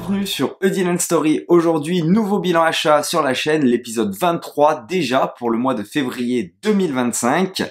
bienvenue sur A Dylan Story. Aujourd'hui, nouveau bilan achat sur la chaîne, l'épisode 23 déjà pour le mois de février 2025.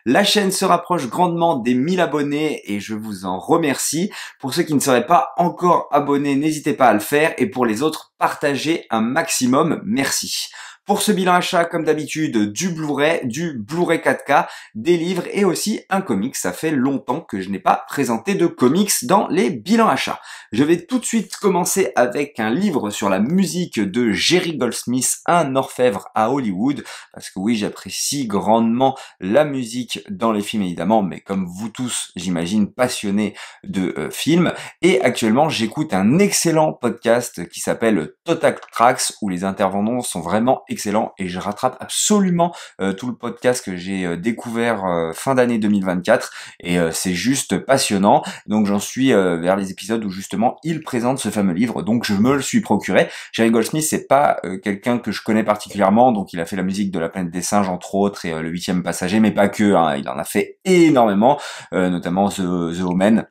La chaîne se rapproche grandement des 1000 abonnés et je vous en remercie. Pour ceux qui ne seraient pas encore abonnés, n'hésitez pas à le faire et pour les autres, partagez un maximum. Merci. Pour ce bilan achat, comme d'habitude, du Blu-ray 4K, des livres et aussi un comics. Ça fait longtemps que je n'ai pas présenté de comics dans les bilans achats. Je vais tout de suite commencer avec un livre sur la musique de Jerry Goldsmith, un orfèvre à Hollywood. Parce que oui, j'apprécie grandement la musique dans les films évidemment, mais comme vous tous, j'imagine, passionnés de films. Et actuellement, j'écoute un excellent podcast qui s'appelle Total Tracks, où les intervenants sont vraiment excellent et je rattrape absolument tout le podcast que j'ai découvert fin d'année 2024 et c'est juste passionnant. Donc j'en suis vers les épisodes où justement il présente ce fameux livre, donc je me le suis procuré. Jerry Goldsmith, c'est pas quelqu'un que je connais particulièrement, donc il a fait la musique de La Planète des Singes entre autres et Le 8e passager, mais pas que, hein, il en a fait énormément, notamment The Omen,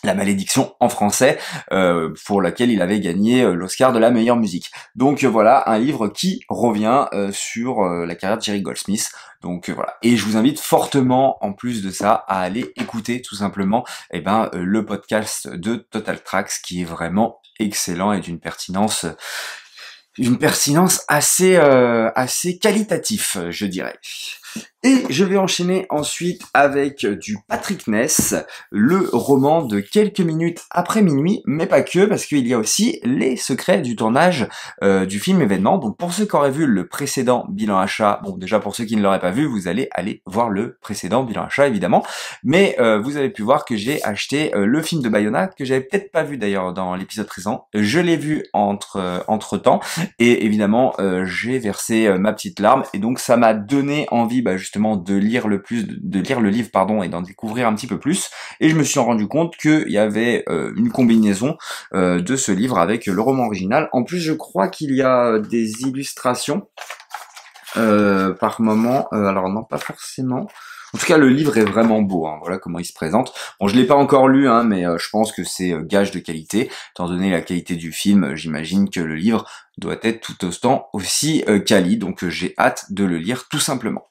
La Malédiction en français, pour laquelle il avait gagné l'Oscar de la meilleure musique. Donc voilà, un livre qui revient sur la carrière de Jerry Goldsmith. Donc voilà, et je vous invite fortement, en plus de ça, à aller écouter tout simplement le podcast de Total Tracks, qui est vraiment excellent et d'une pertinence assez qualitatif, je dirais. Et je vais enchaîner ensuite avec du Patrick Ness, le roman de quelques minutes après minuit, mais pas que, parce qu'il y a aussi les secrets du tournage du film événement. Donc pour ceux qui auraient vu le précédent bilan achat, bon déjà pour ceux qui ne l'auraient pas vu, vous allez aller voir le précédent bilan achat évidemment, mais vous avez pu voir que j'ai acheté le film de Bayona, que j'avais peut-être pas vu d'ailleurs dans l'épisode présent. Je l'ai vu entre temps, et évidemment j'ai versé ma petite larme, et donc ça m'a donné envie justement de lire le livre et d'en découvrir un petit peu plus, et je me suis rendu compte qu'il y avait une combinaison de ce livre avec le roman original. En plus je crois qu'il y a des illustrations par moment, alors non pas forcément. En tout cas, le livre est vraiment beau, hein. Voilà comment il se présente. Bon, je l'ai pas encore lu, hein, mais je pense que c'est gage de qualité. Étant donné la qualité du film, j'imagine que le livre doit être tout autant aussi quali, donc j'ai hâte de le lire tout simplement.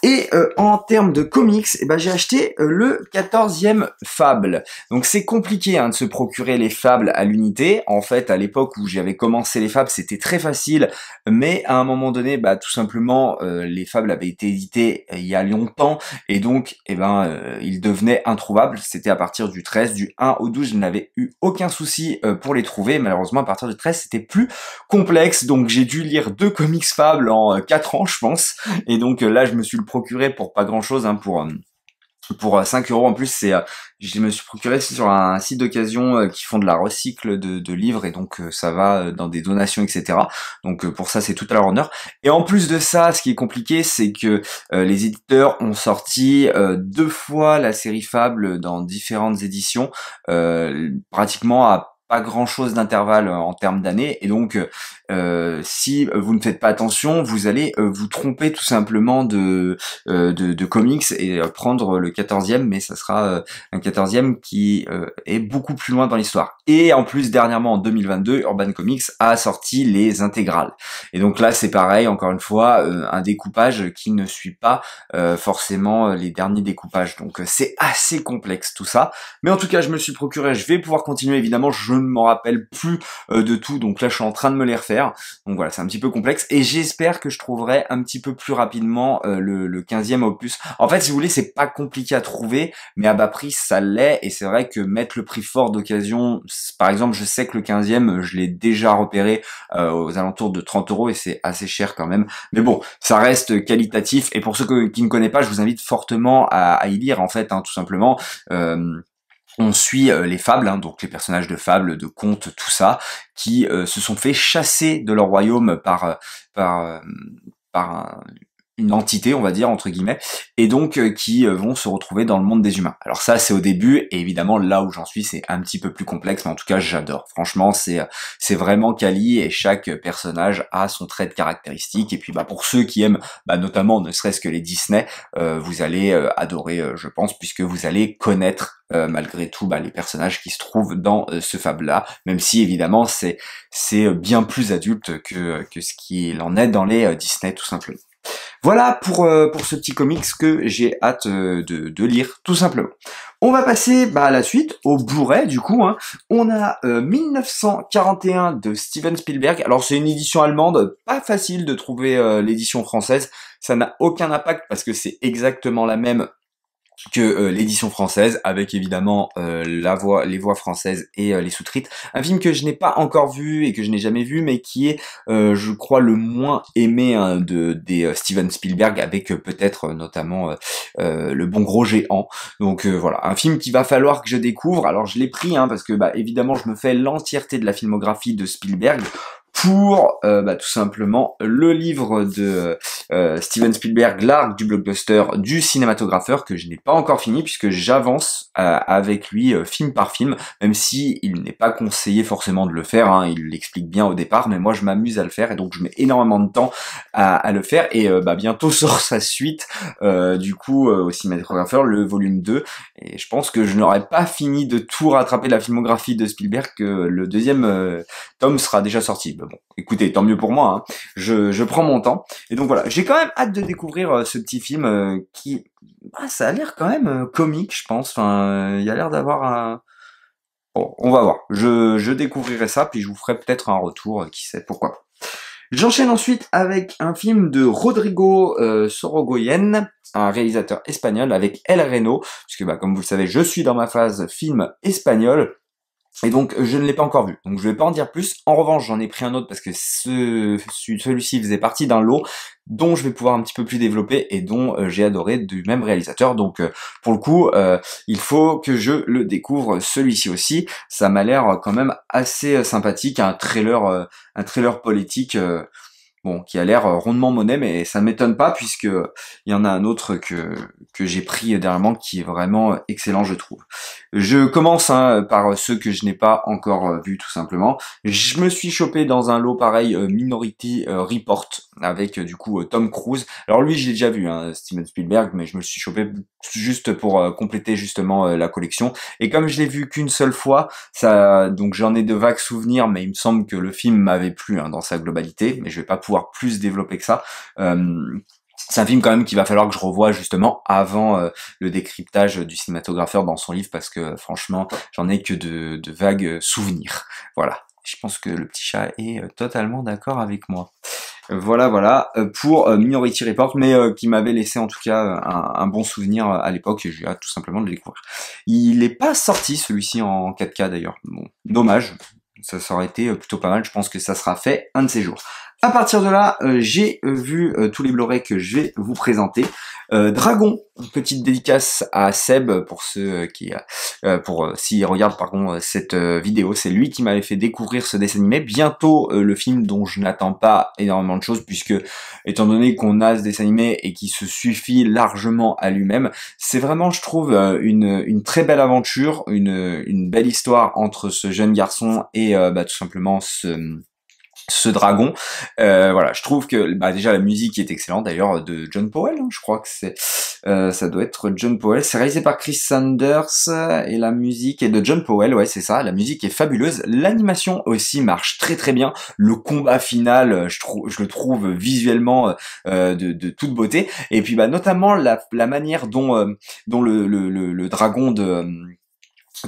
Et en termes de comics, j'ai acheté le 14e Fable. Donc c'est compliqué de se procurer les Fables à l'unité. En fait, à l'époque où j'avais commencé les Fables, c'était très facile, mais à un moment donné, tout simplement, les Fables avaient été édités il y a longtemps, et donc, ils devenaient introuvables. C'était à partir du 13, du 1 au 12, je n'avais eu aucun souci pour les trouver. Malheureusement, à partir du 13, c'était plus complexe, donc j'ai dû lire 2 comics Fables en 4 ans, je pense. Et donc là, je me suis le procuré pour pas grand chose, pour 5 euros. En plus, je me suis procuré sur un site d'occasion qui font de la recycle de livres, et donc ça va dans des donations, etc. Donc pour ça, c'est tout à leur honneur. Et en plus de ça, ce qui est compliqué, c'est que les éditeurs ont sorti 2 fois la série Fable dans différentes éditions, pratiquement à pas grand chose d'intervalle en termes d'années, et donc si vous ne faites pas attention, vous allez vous tromper tout simplement de comics et prendre le 14e, mais ça sera un 14e qui est beaucoup plus loin dans l'histoire. Et en plus, dernièrement en 2022, Urban Comics a sorti les intégrales, et donc là c'est pareil, encore une fois, un découpage qui ne suit pas forcément les derniers découpages, donc c'est assez complexe tout ça. Mais en tout cas, je me le suis procuré, je vais pouvoir continuer. Évidemment, je ne m'en rappelle plus de tout, donc là je suis en train de me les refaire. Donc voilà, c'est un petit peu complexe, et j'espère que je trouverai un petit peu plus rapidement le 15e opus. En fait, si vous voulez, c'est pas compliqué à trouver, mais à bas prix ça l'est, et c'est vrai que mettre le prix fort d'occasion, par exemple, je sais que le 15e, je l'ai déjà repéré aux alentours de 30 euros, et c'est assez cher quand même. Mais bon, ça reste qualitatif, et pour ceux qui ne connaissent pas, je vous invite fortement à y lire, en fait, tout simplement. On suit les fables, donc les personnages de fables, de contes, tout ça, qui se sont fait chasser de leur royaume par une entité, on va dire, entre guillemets, et donc qui vont se retrouver dans le monde des humains. Alors ça, c'est au début, et évidemment, là où j'en suis, c'est un petit peu plus complexe, mais en tout cas, j'adore. Franchement, c'est vraiment quali, et chaque personnage a son trait de caractéristique, et puis bah pour ceux qui aiment, bah notamment, ne serait-ce que les Disney, vous allez adorer, je pense, puisque vous allez connaître malgré tout bah, les personnages qui se trouvent dans ce fab-là, même si évidemment c'est bien plus adulte que ce qu'il en est dans les Disney, tout simplement. Voilà pour ce petit comics que j'ai hâte de lire, tout simplement. On va passer bah, à la suite, au Blu-ray du coup. Hein. On a 1941 de Steven Spielberg. Alors c'est une édition allemande, pas facile de trouver l'édition française. Ça n'a aucun impact parce que c'est exactement la même que l'édition française, avec évidemment les voix françaises et les sous-titres. Un film que je n'ai pas encore vu et que je n'ai jamais vu, mais qui est, je crois, le moins aimé hein, des Steven Spielberg, avec peut-être notamment Le Bon Gros Géant. Donc voilà, un film qu'il va falloir que je découvre. Alors je l'ai pris, hein, parce que bah, évidemment je me fais l'entièreté de la filmographie de Spielberg, pour bah, tout simplement le livre de Steven Spielberg, l'art du blockbuster du cinématographeur, que je n'ai pas encore fini puisque j'avance avec lui film par film, même si il n'est pas conseillé forcément de le faire, hein, il l'explique bien au départ, mais moi je m'amuse à le faire et donc je mets énormément de temps à le faire et bah, bientôt sort sa suite du coup au cinématographeur, le volume 2, et je pense que je n'aurais pas fini de tout rattraper de la filmographie de Spielberg, que le deuxième tome sera déjà sorti. Bon, écoutez, tant mieux pour moi, hein. Je prends mon temps. Et donc voilà, j'ai quand même hâte de découvrir ce petit film qui, bah, ça a l'air quand même comique, je pense. Enfin, il y a l'air d'avoir un... Bon, on va voir. Je découvrirai ça, puis je vous ferai peut-être un retour, qui sait, pourquoi pas. J'enchaîne ensuite avec un film de Rodrigo Sorogoyen, un réalisateur espagnol, avec El Reno, puisque bah, comme vous le savez, je suis dans ma phase film espagnol. Et donc je ne l'ai pas encore vu, donc je vais pas en dire plus. En revanche, j'en ai pris un autre parce que celui-ci faisait partie d'un lot dont je vais pouvoir un petit peu plus développer et dont j'ai adoré, du même réalisateur. Donc pour le coup, il faut que je le découvre celui-ci aussi. Ça m'a l'air quand même assez sympathique, un trailer politique. Bon, qui a l'air rondement monnaie, mais ça ne m'étonne pas puisque il y en a un autre que j'ai pris dernièrement qui est vraiment excellent, je trouve. Je commence hein, par ceux que je n'ai pas encore vus, tout simplement. Je me suis chopé dans un lot pareil, Minority Report, avec du coup Tom Cruise. Alors lui, je l'ai déjà vu, hein, Steven Spielberg, mais je me suis chopé juste pour compléter justement la collection. Et comme je l'ai vu qu'une seule fois, ça, donc j'en ai de vagues souvenirs, mais il me semble que le film m'avait plu hein, dans sa globalité, mais je vais pas pouvoir plus développer que ça. C'est un film quand même qu'il va falloir que je revoie justement avant le décryptage du cinématographeur dans son livre, parce que franchement, j'en ai que de vagues souvenirs. Voilà. Je pense que le petit chat est totalement d'accord avec moi. Voilà pour Minority Report, mais qui m'avait laissé en tout cas un bon souvenir à l'époque, et j'ai hâte tout simplement de le découvrir. Il est pas sorti celui-ci en 4K d'ailleurs. Bon, dommage. Ça aurait été plutôt pas mal. Je pense que ça sera fait un de ces jours. À partir de là, j'ai vu tous les Blu-ray que je vais vous présenter. Dragon, une petite dédicace à Seb pour ceux qui, s'ils regardent pardon cette vidéo, c'est lui qui m'avait fait découvrir ce dessin animé. Bientôt le film dont je n'attends pas énormément de choses puisque étant donné qu'on a ce dessin animé et qui se suffit largement à lui-même, c'est vraiment je trouve une très belle aventure, une belle histoire entre ce jeune garçon et tout simplement ce dragon. Voilà, je trouve que bah, déjà la musique est excellente d'ailleurs de John Powell, hein, je crois que c'est ça doit être John Powell, c'est réalisé par Chris Sanders et la musique est de John Powell, ouais c'est ça, la musique est fabuleuse, l'animation aussi marche très très bien, le combat final je le trouve visuellement de toute beauté, et puis bah notamment la manière dont le dragon de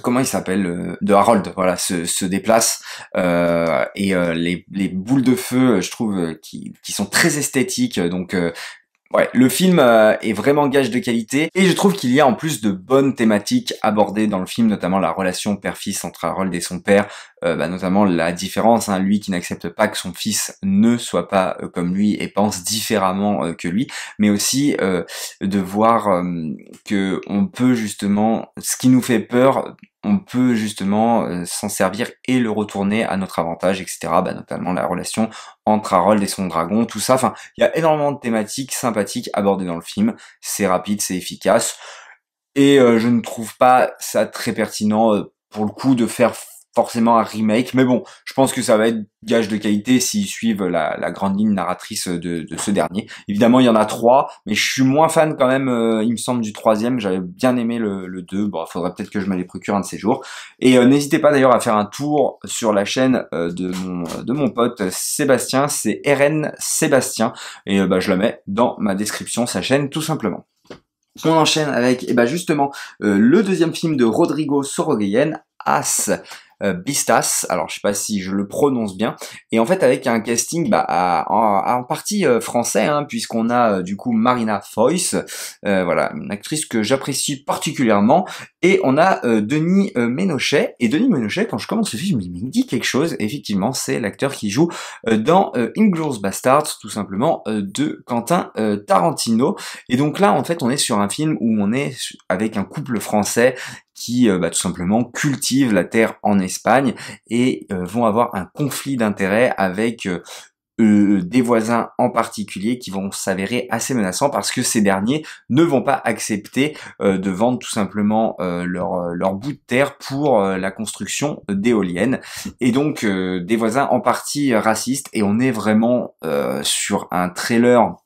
comment il s'appelle de Harold, voilà, se déplace et les boules de feu, je trouve qui sont très esthétiques, donc ouais, le film est vraiment gage de qualité, et je trouve qu'il y a en plus de bonnes thématiques abordées dans le film, notamment la relation père-fils entre Harold et son père, notamment la différence, hein, lui qui n'accepte pas que son fils ne soit pas comme lui et pense différemment que lui, mais aussi de voir que on peut justement, ce qui nous fait peur on peut justement s'en servir et le retourner à notre avantage, etc. Bah, notamment la relation entre Harold et son dragon, tout ça. Enfin, il y a énormément de thématiques sympathiques abordées dans le film. C'est rapide, c'est efficace. Et je ne trouve pas ça très pertinent pour le coup de faire forcément un remake. Mais bon, je pense que ça va être gage de qualité s'ils suivent la grande ligne narratrice de ce dernier. Évidemment, il y en a 3, mais je suis moins fan quand même, il me semble, du troisième. J'avais bien aimé le 2. Bon, faudrait peut-être que je me les procure un de ces jours. Et n'hésitez pas d'ailleurs à faire un tour sur la chaîne de mon pote Sébastien. C'est RN Sébastien. Et bah, je la mets dans ma description, sa chaîne, tout simplement. On enchaîne avec, justement, le deuxième film de Rodrigo Sorogoyen, As Bistas, alors je sais pas si je le prononce bien, et en fait avec un casting en partie français, hein, puisqu'on a du coup Marina Foïs, voilà, une actrice que j'apprécie particulièrement, et on a Denis Ménochet, et Denis Ménochet, quand je commence le film, il me dit quelque chose, et effectivement c'est l'acteur qui joue dans Inglourious Basterds, tout simplement, de Quentin Tarantino, et donc là en fait on est sur un film où on est avec un couple français qui tout simplement cultivent la terre en Espagne et vont avoir un conflit d'intérêts avec des voisins en particulier qui vont s'avérer assez menaçants parce que ces derniers ne vont pas accepter de vendre tout simplement leur bout de terre pour la construction d'éoliennes et donc des voisins en partie racistes et on est vraiment sur un trailer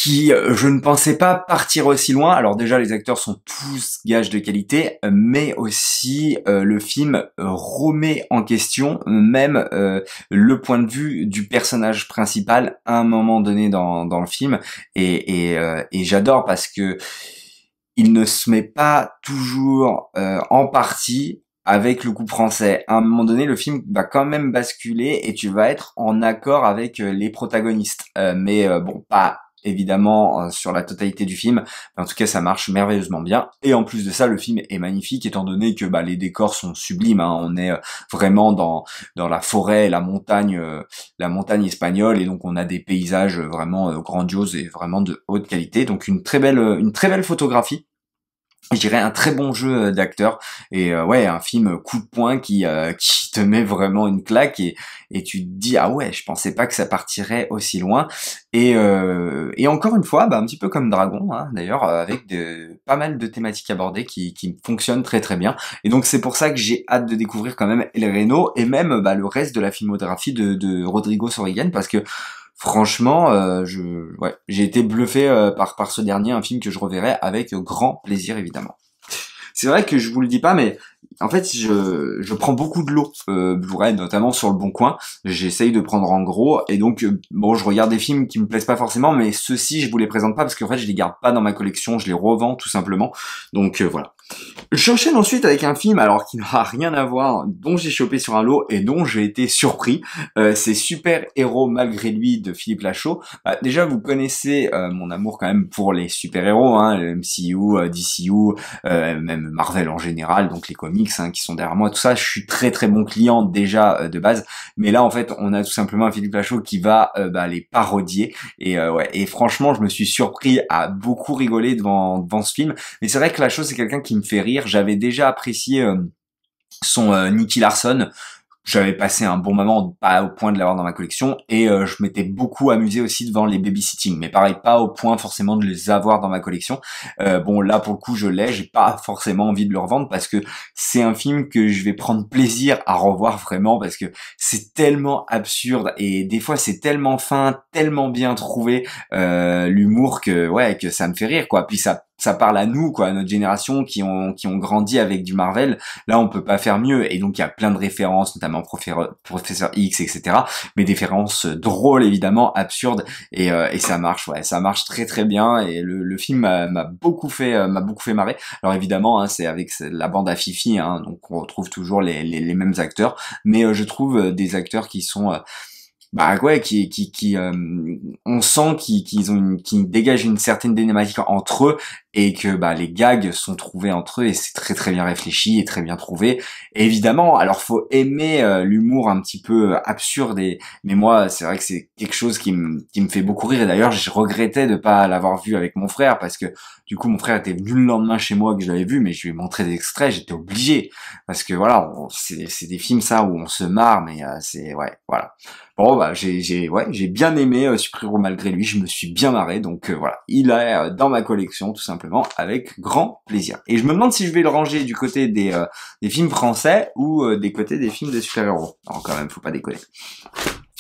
qui, je ne pensais pas partir aussi loin. Alors déjà, les acteurs sont tous gages de qualité, mais aussi le film remet en question même le point de vue du personnage principal à un moment donné dans le film. Et j'adore parce que il ne se met pas toujours en partie avec le couple français. À un moment donné, le film va quand même basculer et tu vas être en accord avec les protagonistes. Mais bon, pas évidemment sur la totalité du film, mais en tout cas ça marche merveilleusement bien et en plus de ça le film est magnifique étant donné que les décors sont sublimes, hein. On est vraiment dans la forêt, la montagne espagnole et donc on a des paysages vraiment grandioses et vraiment de haute qualité, donc une très belle photographie. Je dirais un très bon jeu d'acteur et ouais un film coup de poing qui te met vraiment une claque et tu te dis ah ouais je pensais pas que ça partirait aussi loin et encore une fois un petit peu comme Dragon hein, d'ailleurs avec pas mal de thématiques abordées qui fonctionnent très très bien et donc c'est pour ça que j'ai hâte de découvrir quand même El Reno et même le reste de la filmographie de Rodrigo Sorogoyen parce que franchement, j'ai été bluffé par ce dernier, un film que je reverrai avec grand plaisir évidemment. C'est vrai que je vous le dis pas, mais en fait, je prends beaucoup de lots Blu-ray, notamment sur le Bon Coin. J'essaye de prendre en gros, et donc bon, je regarde des films qui me plaisent pas forcément, mais ceux-ci, je vous les présente pas parce qu'en fait, je les garde pas dans ma collection, je les revends tout simplement. Donc voilà. J'enchaîne ensuite avec un film alors qui n'a rien à voir, dont j'ai chopé sur un lot et dont j'ai été surpris. C'est Super Héros malgré lui de Philippe Lachaud. Déjà vous connaissez mon amour quand même pour les super-héros, hein, le MCU, DCU, même Marvel en général, donc les comics hein, qui sont derrière moi, tout ça. Je suis très très bon client déjà de base, mais là en fait on a tout simplement un Philippe Lachaud qui va les parodier et franchement je me suis surpris à beaucoup rigoler devant ce film. Mais c'est vrai que Lachaud c'est quelqu'un qui me fait rire. J'avais déjà apprécié son Nicky Larson. J'avais passé un bon moment, pas au point de l'avoir dans ma collection, et je m'étais beaucoup amusé aussi devant les babysitting, mais pareil, pas au point forcément de les avoir dans ma collection. Bon, là pour le coup, j'ai pas forcément envie de le revendre parce que c'est un film que je vais prendre plaisir à revoir vraiment parce que c'est tellement absurde et des fois c'est tellement fin, tellement bien trouvé l'humour que ça me fait rire quoi. Puis ça parle à nous, quoi, à notre génération qui ont grandi avec du Marvel. Là, on peut pas faire mieux. Et donc, il y a plein de références, notamment Professeur X, etc. Mais des références drôles, évidemment, absurdes. Et ça marche, ouais, ça marche très très bien. Et le film m'a beaucoup fait marrer. Alors évidemment, hein, c'est avec la bande à Fifi, hein, donc on retrouve toujours les mêmes acteurs. Mais je trouve des acteurs qui sont on sent qu'ils dégagent une certaine dynamique entre eux et que bah les gags sont trouvés entre eux et c'est très très bien réfléchi et très bien trouvé. Et évidemment, alors faut aimer l'humour un petit peu absurde mais moi c'est vrai que c'est quelque chose qui me fait beaucoup rire et d'ailleurs je regrettais de pas l'avoir vu avec mon frère parce que du coup mon frère était venu le lendemain chez moi que je l'avais vu mais je lui ai montré des extraits, j'étais obligé parce que voilà, c'est des films ça où on se marre mais c'est ouais, voilà. Bon bah j'ai bien aimé Super Héros malgré lui, je me suis bien marré donc voilà, il est dans ma collection tout simplement avec grand plaisir. Et je me demande si je vais le ranger du côté des films français ou des côtés des films de super-héros. Non quand même, faut pas déconner.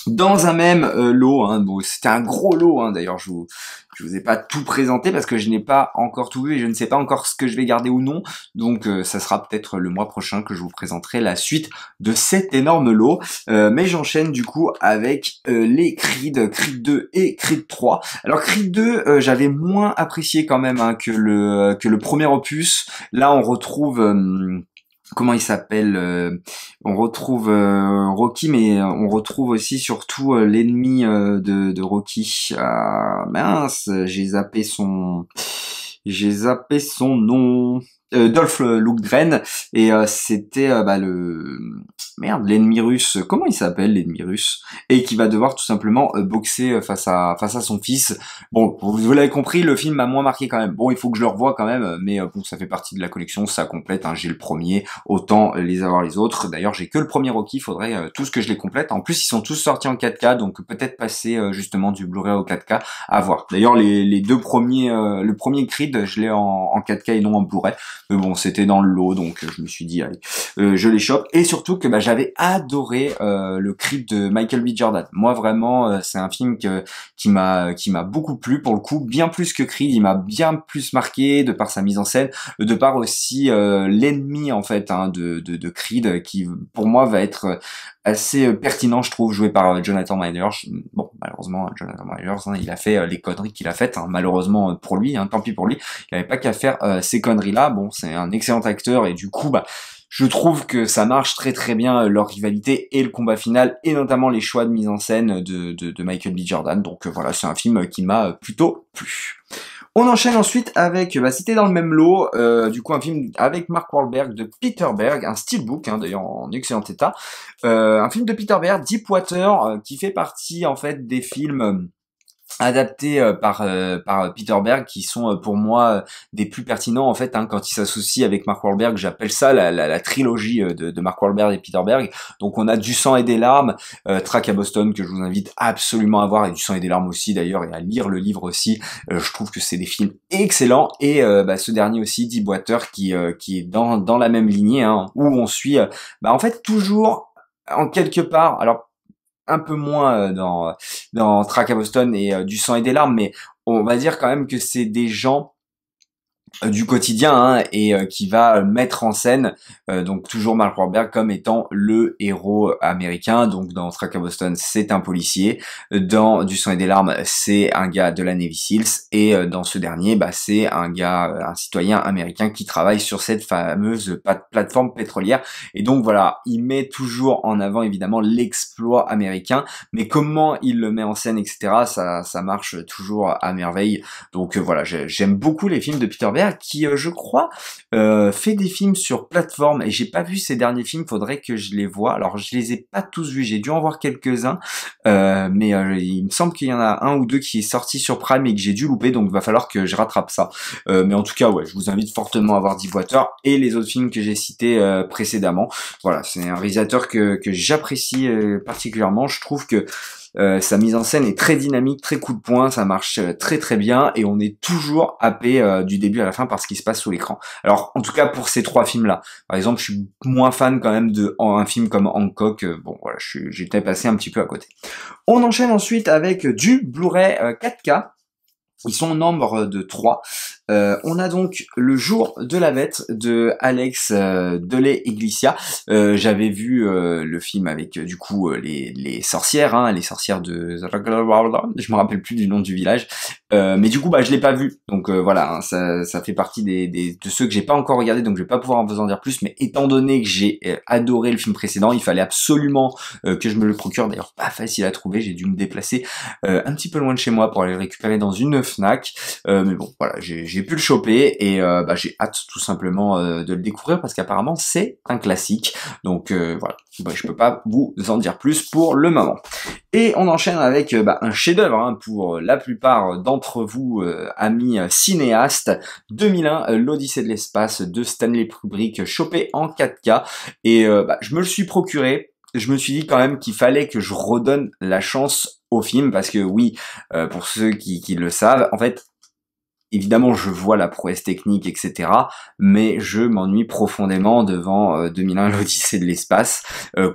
Dans un même lot, hein, bon, c'était un gros lot, hein, d'ailleurs je vous ai pas tout présenté parce que je n'ai pas encore tout vu et je ne sais pas encore ce que je vais garder ou non, donc ça sera peut-être le mois prochain que je vous présenterai la suite de cet énorme lot, mais j'enchaîne du coup avec les Creed 2 et Creed 3. Alors Creed 2, j'avais moins apprécié quand même hein, que le premier opus. Là on retrouve comment il s'appelle on retrouve Rocky mais on retrouve aussi surtout l'ennemi de Rocky mince j'ai zappé son nom Dolph Lundgren et c'était bah, l'ennemi russe, comment il s'appelle l'ennemi russe, et qui va devoir tout simplement boxer face à son fils. Bon, vous l'avez compris, le film m'a moins marqué quand même. Bon, il faut que je le revoie quand même, mais bon, ça fait partie de la collection, ça complète, hein, j'ai le premier, autant les avoir les autres. D'ailleurs, j'ai que le premier Rocky, il faudrait tous que je les complète. En plus, ils sont tous sortis en 4K, donc peut-être passer justement du Blu-ray au 4K, à voir. D'ailleurs, les deux premiers, le premier Creed, je l'ai en 4K et non en Blu-ray. Mais bon, c'était dans le lot, donc je me suis dit, allez, je les chope. Et surtout que bah, j'avais adoré le Creed de Michael B. Jordan. Moi, vraiment, c'est un film qui m'a beaucoup plu, pour le coup, bien plus que Creed. Il m'a bien plus marqué, de par sa mise en scène, de par aussi l'ennemi, en fait, hein, de Creed, qui, pour moi, va être assez pertinent, je trouve, joué par Jonathan Majors. Bon, malheureusement, Jonathan Majors, hein, il a fait les conneries qu'il a faites, hein, malheureusement pour lui, hein, tant pis pour lui, il avait pas qu'à faire ces conneries-là. Bon, c'est un excellent acteur et du coup, bah, je trouve que ça marche très très bien leur rivalité et le combat final et notamment les choix de mise en scène de Michael B. Jordan. Donc voilà, c'est un film qui m'a plutôt plu. On enchaîne ensuite avec, bah, c'était dans le même lot, du coup un film avec Mark Wahlberg de Peter Berg, un steelbook, hein, d'ailleurs en excellent état, un film de Peter Berg, Deepwater, qui fait partie en fait des films adaptés par Peter Berg qui sont pour moi des plus pertinents en fait hein, quand il s'associe avec Mark Wahlberg. J'appelle ça la trilogie de Mark Wahlberg et Peter Berg. Donc on a Du sang et des larmes, Track à Boston que je vous invite absolument à voir, et Du sang et des larmes aussi d'ailleurs, et à lire le livre aussi. Je trouve que c'est des films excellents, et bah, ce dernier aussi, Deepwater, qui est dans la même lignée hein, où on suit bah, en fait toujours en quelque part, alors un peu moins dans Track à Boston et Du sang et des larmes, mais on va dire quand même que c'est des gens du quotidien hein, et qui va mettre en scène donc toujours Mark Wahlberg comme étant le héros américain. Donc dans Track à Boston c'est un policier, dans Du sang et des larmes c'est un gars de la Navy Seals, et dans ce dernier bah c'est un gars, un citoyen américain qui travaille sur cette fameuse plateforme pétrolière. Et donc voilà, il met toujours en avant évidemment l'exploit américain, mais comment il le met en scène, etc., ça marche toujours à merveille. Donc voilà, j'aime beaucoup les films de Peter Berg, qui je crois fait des films sur plateforme, et j'ai pas vu ses derniers films, faudrait que je les voie. Alors je les ai pas tous vus, j'ai dû en voir quelques-uns, mais il me semble qu'il y en a un ou deux qui est sorti sur Prime et que j'ai dû louper, donc il va falloir que je rattrape ça. Mais en tout cas ouais, je vous invite fortement à voir Deepwater et les autres films que j'ai cités précédemment. Voilà, c'est un réalisateur que j'apprécie particulièrement. Je trouve que sa mise en scène est très dynamique, très coup de poing, ça marche très très bien, et on est toujours happé du début à la fin par ce qui se passe sous l'écran. Alors en tout cas pour ces trois films là, par exemple je suis moins fan quand même de un film comme Hancock, bon voilà, j'étais passé un petit peu à côté. On enchaîne ensuite avec du Blu-ray 4K. Ils sont au nombre de 3. On a donc Le jour de la bête de Alex Deley Iglesia. J'avais vu le film avec du coup les sorcières, hein, les sorcières de... Je me rappelle plus du nom du village. Mais du coup bah je l'ai pas vu. Donc voilà, hein, ça fait partie de ceux que j'ai pas encore regardé, donc je vais pas pouvoir vous en dire plus. Mais étant donné que j'ai adoré le film précédent, il fallait absolument que je me le procure. D'ailleurs pas facile à trouver, j'ai dû me déplacer un petit peu loin de chez moi pour aller le récupérer dans une Fnac, mais bon voilà, j'ai j'ai pu le choper et j'ai hâte tout simplement de le découvrir parce qu'apparemment c'est un classique. Donc voilà, je peux pas vous en dire plus pour le moment. Et on enchaîne avec un chef-d'œuvre hein, pour la plupart d'entre vous, amis cinéastes. 2001, l'Odyssée de l'espace de Stanley Kubrick, chopé en 4K. Et je me le suis procuré. Je me suis dit quand même qu'il fallait que je redonne la chance au film parce que oui, pour ceux qui le savent, en fait, évidemment, je vois la prouesse technique, etc., mais je m'ennuie profondément devant 2001, l'Odyssée de l'espace,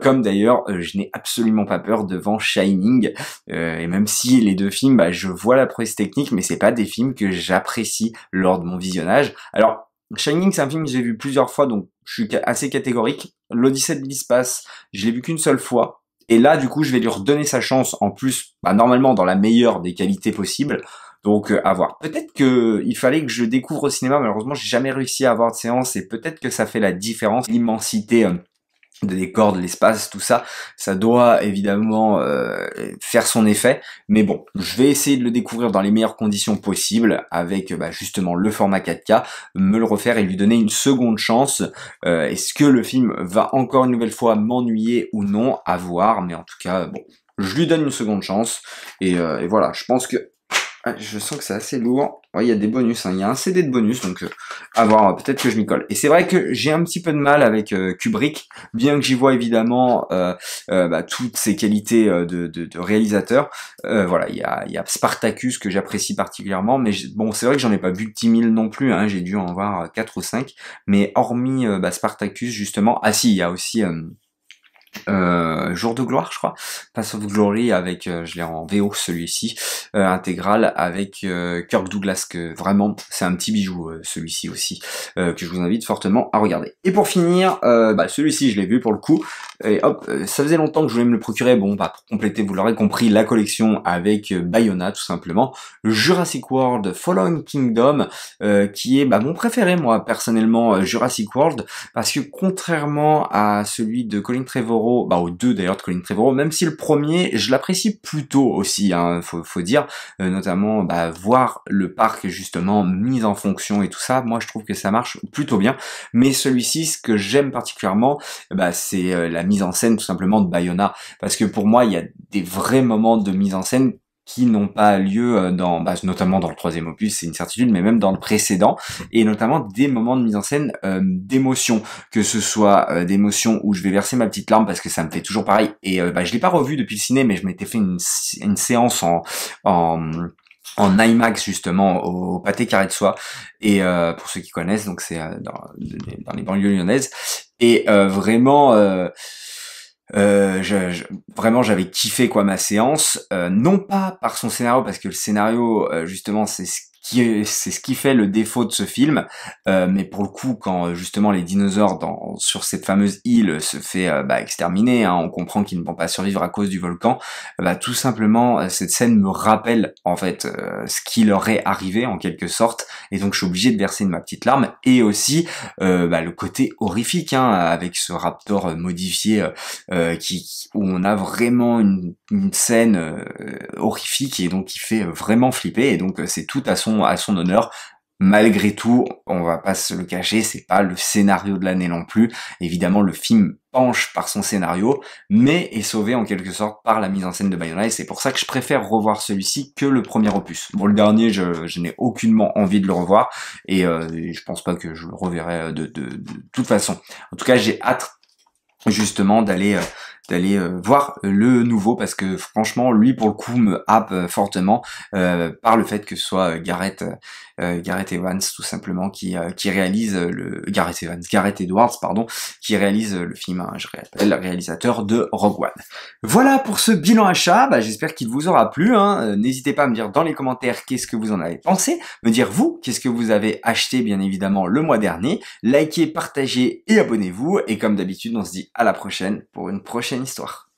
comme d'ailleurs, je n'ai absolument pas peur devant Shining, et même si les deux films, je vois la prouesse technique, mais c'est pas des films que j'apprécie lors de mon visionnage. Alors, Shining, c'est un film que j'ai vu plusieurs fois, donc je suis assez catégorique. L'Odyssée de l'espace, je l'ai vu qu'une seule fois, et là, du coup, je vais lui redonner sa chance, en plus, normalement dans la meilleure des qualités possibles. Donc à voir. Peut-être que il fallait que je découvre au cinéma. Malheureusement, j'ai jamais réussi à avoir de séance et peut-être que ça fait la différence. L'immensité de décor, de l'espace, tout ça, ça doit évidemment faire son effet. Mais bon, je vais essayer de le découvrir dans les meilleures conditions possibles avec justement le format 4K, me le refaire et lui donner une seconde chance. Est-ce que le film va encore une nouvelle fois m'ennuyer ou non? À voir. Mais en tout cas, bon, je lui donne une seconde chance. Et voilà, je pense que je sens que c'est assez lourd. Ouais, il y a des bonus, hein. Il y a un CD de bonus, donc à voir, peut-être que je m'y colle. Et c'est vrai que j'ai un petit peu de mal avec Kubrick, bien que j'y vois évidemment toutes ses qualités de réalisateur. Voilà, il y a Spartacus que j'apprécie particulièrement, mais bon, c'est vrai que j'en ai pas vu 10 000 non plus, hein. J'ai dû en voir 4 ou 5. Mais hormis Spartacus, justement, si, il y a aussi... Jour de gloire, je crois, Pass of Glory avec, je l'ai en VO celui-ci, intégral avec Kirk Douglas, que vraiment c'est un petit bijou celui-ci aussi, que je vous invite fortement à regarder. Et pour finir, celui-ci je l'ai vu pour le coup, et hop, ça faisait longtemps que je voulais me le procurer, bon pour compléter, vous l'aurez compris, la collection avec Bayona tout simplement, Jurassic World Fallen Kingdom, qui est mon préféré moi personnellement, Jurassic World, parce que contrairement à celui de Colin Trevorrow, aux deux d'ailleurs de Colin Trevorrow, même si le premier, je l'apprécie plutôt aussi, hein, faut dire, notamment voir le parc justement mis en fonction et tout ça, moi je trouve que ça marche plutôt bien, mais celui-ci, ce que j'aime particulièrement, c'est la mise en scène tout simplement de Bayona, parce que pour moi, il y a des vrais moments de mise en scène qui n'ont pas lieu notamment dans le troisième opus, c'est une certitude, mais même dans le précédent, et notamment des moments de mise en scène d'émotion, que ce soit d'émotion où je vais verser ma petite larme parce que ça me fait toujours pareil, et je l'ai pas revu depuis le ciné, mais je m'étais fait une séance en IMAX justement au Pâté Carré de Soie, et pour ceux qui connaissent, donc c'est dans les banlieues lyonnaises, et vraiment vraiment j'avais kiffé ma séance, non pas par son scénario, parce que le scénario justement c'est ce qui fait le défaut de ce film, mais pour le coup quand justement les dinosaures sur cette fameuse île se fait exterminer, hein, on comprend qu'ils ne vont pas survivre à cause du volcan, tout simplement cette scène me rappelle en fait ce qui leur est arrivé en quelque sorte, et donc je suis obligé de verser ma petite larme, et aussi le côté horrifique, hein, avec ce raptor modifié où on a vraiment une scène horrifique et donc qui fait vraiment flipper, et donc c'est tout à son honneur. Malgré tout, on va pas se le cacher, c'est pas le scénario de l'année non plus. Évidemment, le film penche par son scénario, mais est sauvé en quelque sorte par la mise en scène de Bayona, et c'est pour ça que je préfère revoir celui-ci que le premier opus. Bon, le dernier, je n'ai aucunement envie de le revoir, et je pense pas que je le reverrai de toute façon. En tout cas, j'ai hâte justement d'aller voir le nouveau, parce que franchement lui pour le coup me happe fortement par le fait que ce soit Gareth Evans tout simplement qui réalise Gareth Edwards pardon, qui réalise le film, hein, je rappelle, le réalisateur de Rogue One. Voilà pour ce bilan achat, j'espère qu'il vous aura plu, hein. N'hésitez pas à me dire dans les commentaires qu'est-ce que vous en avez pensé, me dire vous qu'est-ce que vous avez acheté bien évidemment le mois dernier, likez, partagez et abonnez-vous, et comme d'habitude on se dit à la prochaine pour une prochaine histoire.